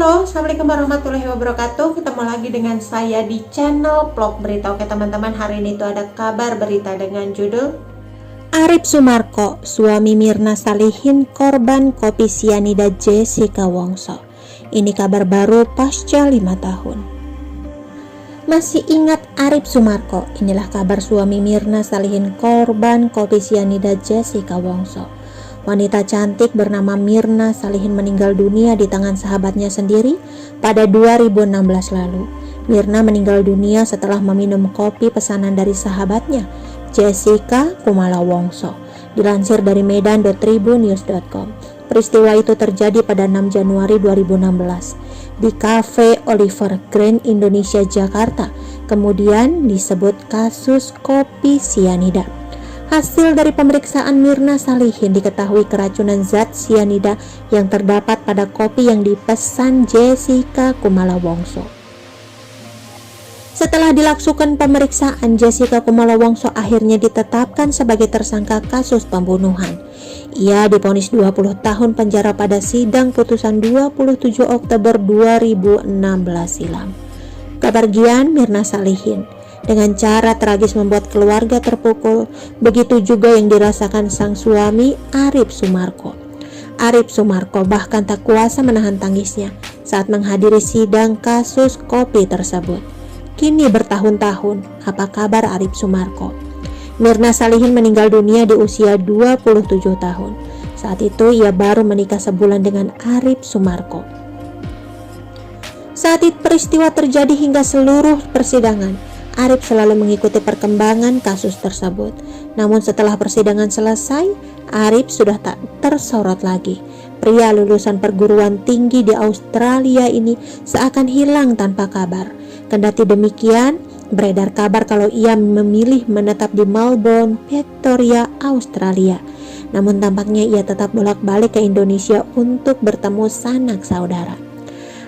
Halo, Assalamualaikum warahmatullahi wabarakatuh. Ketemu lagi dengan saya di channel Vlog Berita. Oke teman-teman, hari ini tuh ada kabar berita dengan judul Arif Sumarko, suami Mirna Salihin korban kopi sianida Jessica Wongso. Ini kabar baru pasca 5 tahun. Masih ingat Arif Sumarko? Inilah kabar suami Mirna Salihin korban kopi sianida Jessica Wongso. Wanita cantik bernama Mirna Salihin meninggal dunia di tangan sahabatnya sendiri pada 2016 lalu. Mirna meninggal dunia setelah meminum kopi pesanan dari sahabatnya, Jessica Kumala Wongso. Dilansir dari medan.tribunnews.com. Peristiwa itu terjadi pada 6 Januari 2016 di Cafe Oliver Grand Indonesia Jakarta. Kemudian disebut kasus kopi sianida. Hasil dari pemeriksaan Mirna Salihin diketahui keracunan zat sianida yang terdapat pada kopi yang dipesan Jessica Kumala Wongso. Setelah dilakukan pemeriksaan, Jessica Kumala Wongso akhirnya ditetapkan sebagai tersangka kasus pembunuhan. Ia divonis 20 tahun penjara pada sidang putusan 27 Oktober 2016 silam. Kepergian Mirna Salihin dengan cara tragis membuat keluarga terpukul, begitu juga yang dirasakan sang suami Arif Sumarko. Arif Sumarko bahkan tak kuasa menahan tangisnya saat menghadiri sidang kasus kopi tersebut. Kini bertahun-tahun, apa kabar Arif Sumarko? Mirna Salihin meninggal dunia di usia 27 tahun. Saat itu ia baru menikah sebulan dengan Arif Sumarko. Saat itu peristiwa terjadi hingga seluruh persidangan, Arif selalu mengikuti perkembangan kasus tersebut. Namun setelah persidangan selesai, Arif sudah tak tersorot lagi. Pria lulusan perguruan tinggi di Australia ini seakan hilang tanpa kabar. Kendati demikian, beredar kabar kalau ia memilih menetap di Melbourne, Victoria, Australia. Namun tampaknya ia tetap bolak-balik ke Indonesia untuk bertemu sanak saudara.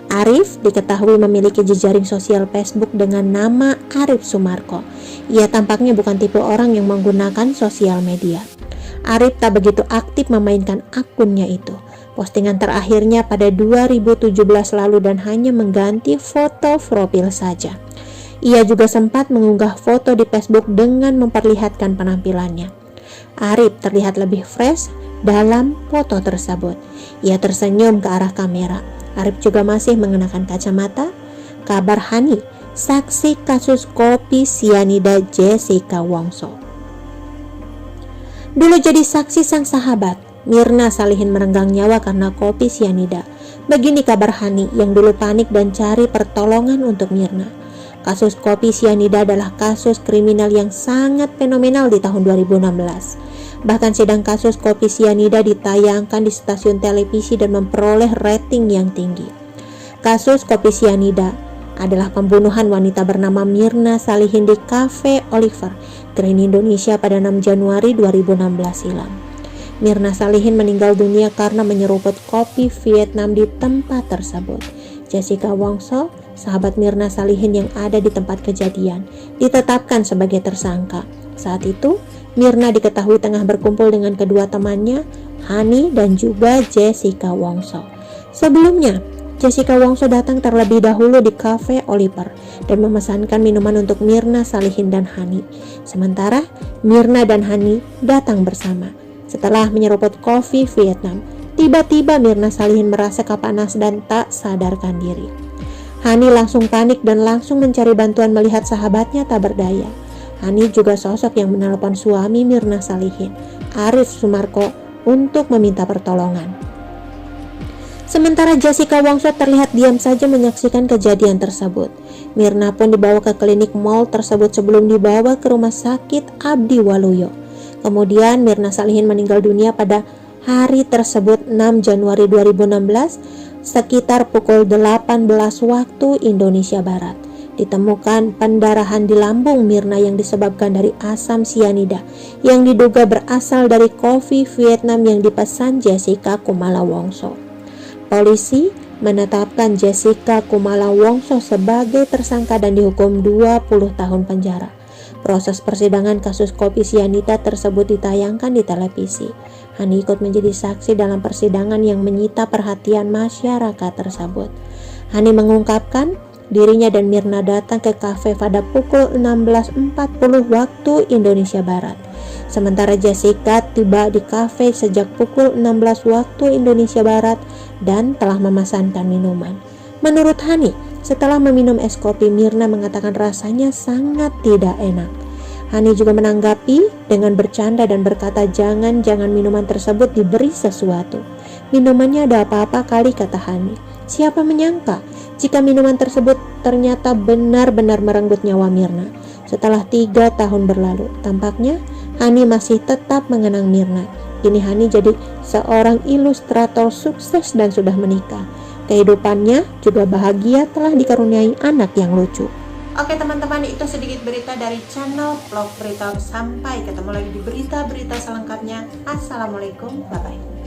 Arif diketahui memiliki jejaring sosial Facebook dengan nama Arif Sumarko. Ia tampaknya bukan tipe orang yang menggunakan sosial media. Arif tak begitu aktif memainkan akunnya itu. Postingan terakhirnya pada 2017 lalu dan hanya mengganti foto profil saja. Ia juga sempat mengunggah foto di Facebook dengan memperlihatkan penampilannya. Arif terlihat lebih fresh dalam foto tersebut. Ia tersenyum ke arah kamera. Arif juga masih mengenakan kacamata. Kabar Hani, saksi kasus kopi sianida Jessica Wongso. Dulu jadi saksi sang sahabat, Mirna Salihin merenggang nyawa karena kopi sianida. Begini kabar Hani yang dulu panik dan cari pertolongan untuk Mirna. Kasus kopi sianida adalah kasus kriminal yang sangat fenomenal di tahun 2016. Bahkan sidang kasus kopi sianida ditayangkan di stasiun televisi dan memperoleh rating yang tinggi. Kasus kopi sianida adalah pembunuhan wanita bernama Mirna Salihin di Cafe Oliver Grand Indonesia pada 6 Januari 2016 silam. Mirna Salihin meninggal dunia karena menyeruput kopi Vietnam di tempat tersebut. Jessica Wongso, sahabat Mirna Salihin yang ada di tempat kejadian, ditetapkan sebagai tersangka. Saat itu, Mirna diketahui tengah berkumpul dengan kedua temannya, Hani dan juga Jessica Wongso. Sebelumnya, Jessica Wongso datang terlebih dahulu di Cafe Oliver dan memesankan minuman untuk Mirna Salihin dan Hani. Sementara, Mirna dan Hani datang bersama. Setelah menyeruput kopi Vietnam, tiba-tiba Mirna Salihin merasa panas dan tak sadarkan diri. Hani langsung panik dan langsung mencari bantuan melihat sahabatnya tak berdaya. Hani juga sosok yang menelpon suami Mirna Salihin, Arif Sumarko, untuk meminta pertolongan. Sementara Jessica Wongso terlihat diam saja menyaksikan kejadian tersebut. Mirna pun dibawa ke klinik mall tersebut sebelum dibawa ke rumah sakit Abdi Waluyo. Kemudian Mirna Salihin meninggal dunia pada hari tersebut 6 Januari 2016 sekitar pukul 18 waktu Indonesia Barat. Ditemukan pendarahan di lambung Mirna yang disebabkan dari asam sianida yang diduga berasal dari kopi Vietnam yang dipesan Jessica Kumala Wongso. Polisi menetapkan Jessica Kumala Wongso sebagai tersangka dan dihukum 20 tahun penjara. Proses persidangan kasus kopi sianida tersebut ditayangkan di televisi. Hani ikut menjadi saksi dalam persidangan yang menyita perhatian masyarakat tersebut. Hani mengungkapkan dirinya dan Mirna datang ke kafe pada pukul 16.40 waktu Indonesia Barat. Sementara Jessica tiba di kafe sejak pukul 16 waktu Indonesia Barat dan telah memesankan minuman. Menurut Hani, setelah meminum es kopi, Mirna mengatakan rasanya sangat tidak enak. Hani juga menanggapi dengan bercanda dan berkata jangan minuman tersebut diberi sesuatu. Minumannya ada apa-apa kali, kata Hani. Siapa menyangka jika minuman tersebut ternyata benar-benar merenggut nyawa Mirna. Setelah 3 tahun berlalu, tampaknya Hani masih tetap mengenang Mirna. Kini Hani jadi seorang ilustrator sukses dan sudah menikah. Kehidupannya juga bahagia, telah dikaruniai anak yang lucu. Oke teman-teman, itu sedikit berita dari channel Vlog Berita. Sampai ketemu lagi di berita-berita selengkapnya. Assalamualaikum, bye-bye.